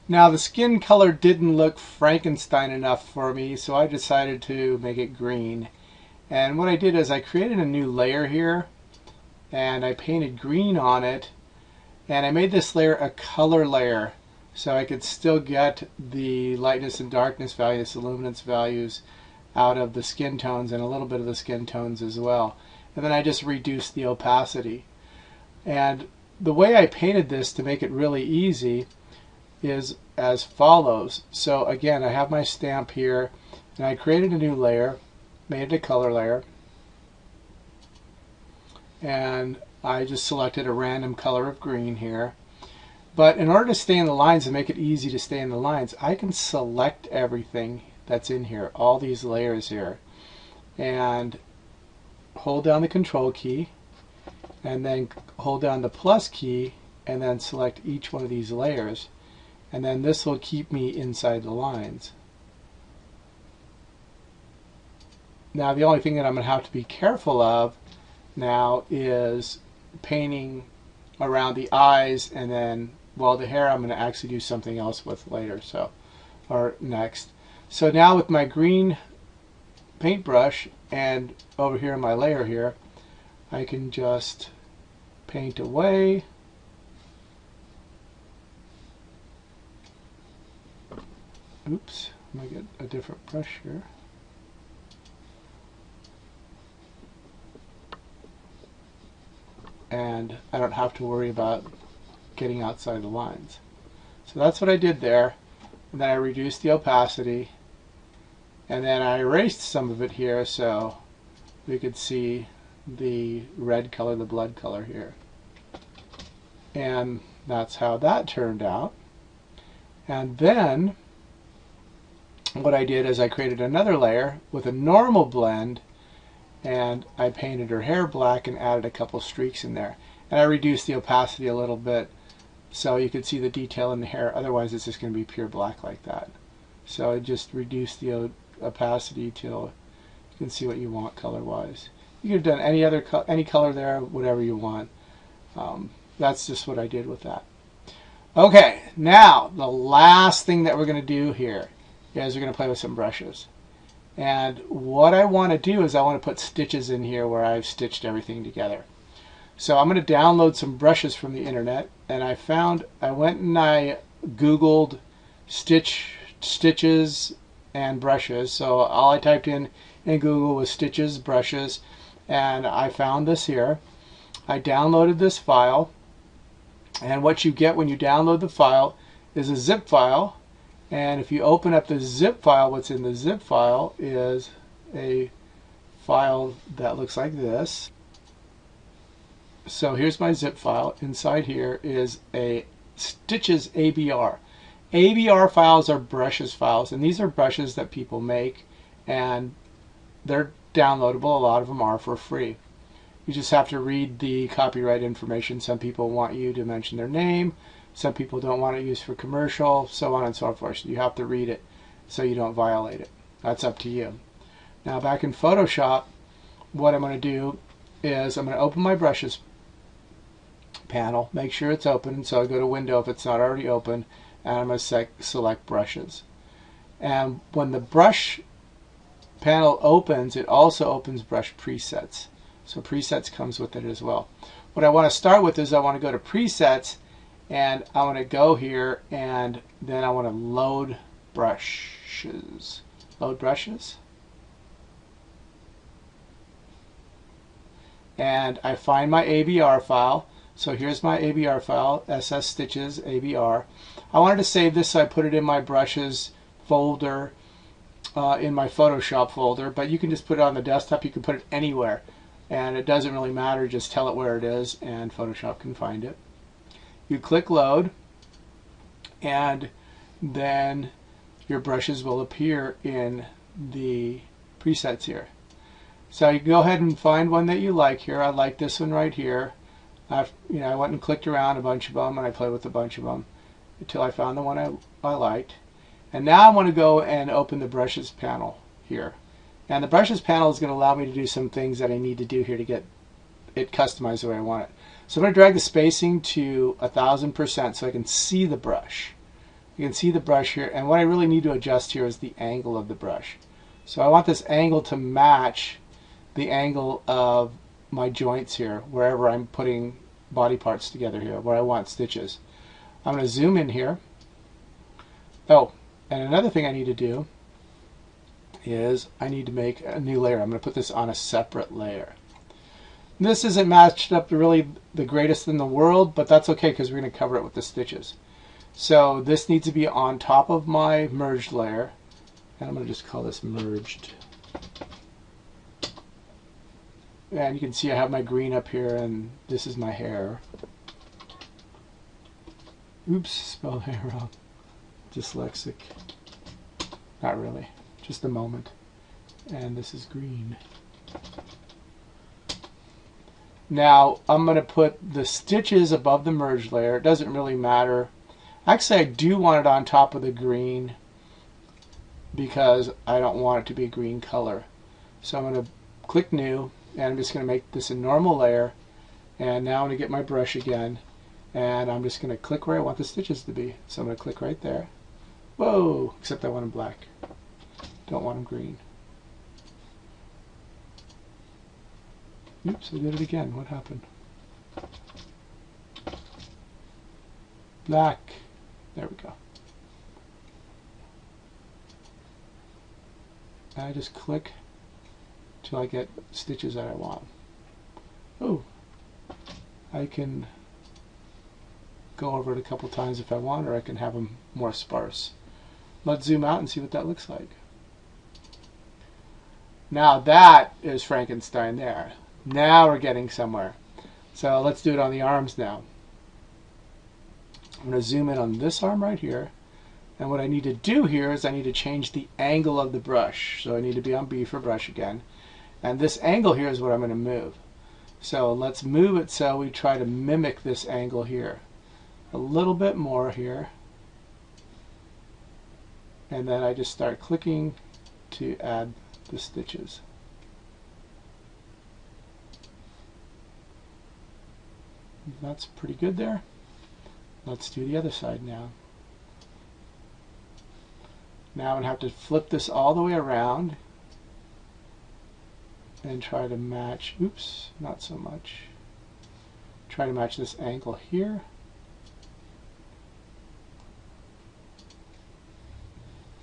Now the skin color didn't look Frankenstein enough for me, so I decided to make it green. And what I did is I created a new layer here, and I painted green on it, and I made this layer a color layer, so I could still get the lightness and darkness values, the luminance values out of the skin tones and a little bit of the skin tones as well. And then I just reduced the opacity. And the way I painted this to make it really easy is as follows. So again, I have my stamp here, and I created a new layer, made it a color layer, and I just selected a random color of green here. But in order to stay in the lines and make it easy to stay in the lines, I can select everything that's in here, all these layers here, and hold down the control key, and then hold down the plus key, and then select each one of these layers, and then this will keep me inside the lines. Now the only thing that I'm going to have to be careful of now is painting around the eyes, and then, well, the hair I'm going to actually do something else with later, so, or next. So now with my green paintbrush and over here in my layer here, I can just paint away. Oops, I'm going to get a different brush here. And I don't have to worry about getting outside the lines. So that's what I did there. And then I reduced the opacity, and then I erased some of it here so we could see the red color, the blood color here. And that's how that turned out. And then what I did is I created another layer with a normal blend, and I painted her hair black and added a couple streaks in there. And I reduced the opacity a little bit so you could see the detail in the hair. Otherwise it's just going to be pure black like that. So I just reduced the opacity till you can see what you want color wise. You could have done any color there, whatever you want. That's just what I did with that. Okay, now the last thing that we're going to do here is we're going to play with some brushes. And what I want to do is I want to put stitches in here where I've stitched everything together. So I'm going to download some brushes from the internet, and I went and I Googled stitches and brushes. So all I typed in Google was stitches, brushes, and I found this here. I downloaded this file, and what you get when you download the file is a zip file. And if you open up the zip file, what's in the zip file is a file that looks like this. So here's my zip file. Inside here is a stitches ABR. ABR files are brushes files, and these are brushes that people make, and they're downloadable. A lot of them are for free. You just have to read the copyright information. Some people want you to mention their name. Some people don't want it used for commercial, so on and so forth. You have to read it so you don't violate it. That's up to you. Now back in Photoshop, what I'm going to do is I'm going to open my brushes panel, make sure it's open, so I go to Window if it's not already open, and I'm going to select Brushes. And when the brush panel opens, it also opens Brush Presets. So Presets comes with it as well. What I want to start with is I want to go to Presets, and I want to go here, and then I want to load brushes. Load brushes. And I find my ABR file. So here's my ABR file, SS Stitches ABR. I wanted to save this, so I put it in my brushes folder, in my Photoshop folder, but you can just put it on the desktop. You can put it anywhere, and it doesn't really matter. Just tell it where it is, and Photoshop can find it. You click load, and then your brushes will appear in the presets here. So you can go ahead and find one that you like here. I like this one right here. I went and clicked around a bunch of them, and I played with a bunch of them until I found the one I liked. And now I want to go and open the brushes panel here. And the brushes panel is going to allow me to do some things that I need to do here to get it customized the way I want it. So I'm going to drag the spacing to 1000% so I can see the brush. You can see the brush here, and what I really need to adjust here is the angle of the brush. So I want this angle to match the angle of my joints here, wherever I'm putting body parts together here, where I want stitches. I'm going to zoom in here. Oh, and another thing I need to do is I need to make a new layer. I'm going to put this on a separate layer. This isn't matched up to really the greatest in the world, but that's okay because we're going to cover it with the stitches. So this needs to be on top of my merged layer, and I'm going to just call this merged. And you can see I have my green up here, and this is my hair. Oops, spelled hair wrong. Dyslexic. Not really, just a moment. And this is green. Now I'm going to put the stitches above the merged layer. It doesn't really matter. Actually, I do want it on top of the green because I don't want it to be a green color. So I'm going to click new, and I'm just going to make this a normal layer. And now I'm going to get my brush again, and I'm just going to click where I want the stitches to be. So I'm going to click right there. Whoa, except I want them black. Don't want them green. Oops, I did it again. What happened? Black. There we go. And I just click till I get stitches that I want. Oh, I can go over it a couple times if I want, or I can have them more sparse. Let's zoom out and see what that looks like. Now that is Frankenstein there. Now we're getting somewhere. So let's do it on the arms now. I'm going to zoom in on this arm right here. And what I need to do here is I need to change the angle of the brush. So I need to be on B for brush again. And this angle here is what I'm going to move. So let's move it so we try to mimic this angle here. A little bit more here. And then I just start clicking to add the stitches. That's pretty good there. Let's do the other side now. Now I'm going to have to flip this all the way around and try to match, oops, not so much. Try to match this angle here.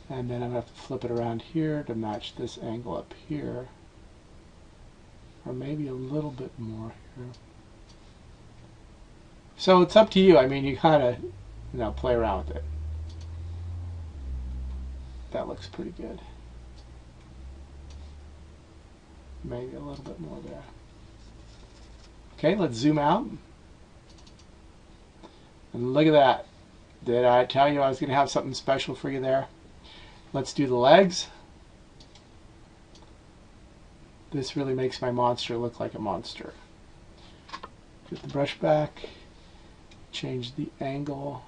And then I'm going to have to flip it around here to match this angle up here. Or maybe a little bit more here. So it's up to you. I mean, you kind of, play around with it. That looks pretty good. Maybe a little bit more there. Okay, let's zoom out. And look at that. Did I tell you I was going to have something special for you there? Let's do the legs. This really makes my monster look like a monster. Get the brush back. Change the angle.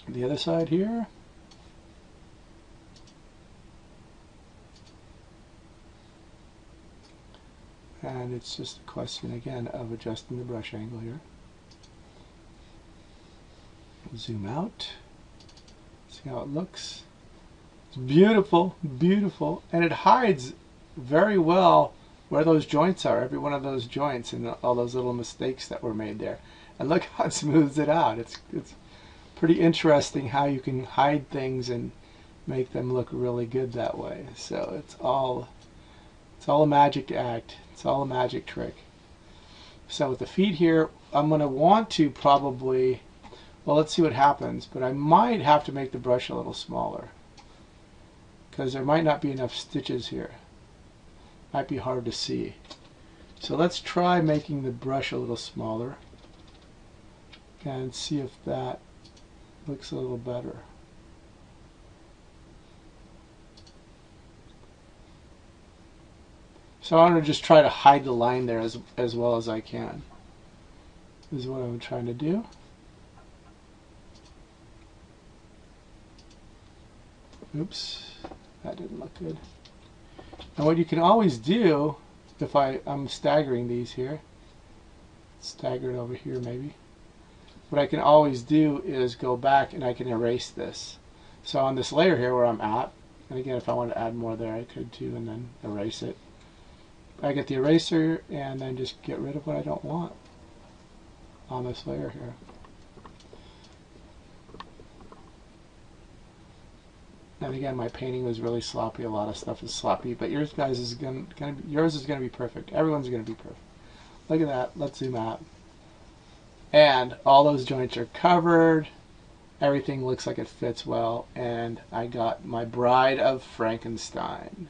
The other side here. And it's just a question again of adjusting the brush angle here. Zoom out. See how it looks. It's beautiful, beautiful, and it hides very well where those joints are, every one of those joints and all those little mistakes that were made there. And look how it smooths it out. It's pretty interesting how you can hide things and make them look really good that way. So it's all a magic act. It's all a magic trick. So with the feet here, I'm going to want to probably, well, let's see what happens, but I might have to make the brush a little smaller because there might not be enough stitches here. Might be hard to see. So let's try making the brush a little smaller and see if that looks a little better. So I'm going to just try to hide the line there as well as I can. is what I'm trying to do. Oops, that didn't look good. And what you can always do, if I'm staggering these here, staggered over here maybe, what I can always do is go back and I can erase this. So on this layer here where I'm at, and again if I want to add more there I could too, and then erase it. I get the eraser and then just get rid of what I don't want on this layer here. And again, my painting was really sloppy. A lot of stuff is sloppy, but yours guys is yours is gonna be perfect. Everyone's gonna be perfect. Look at that. Let's zoom out. And all those joints are covered. Everything looks like it fits well, and I got my Bride of Frankenstein.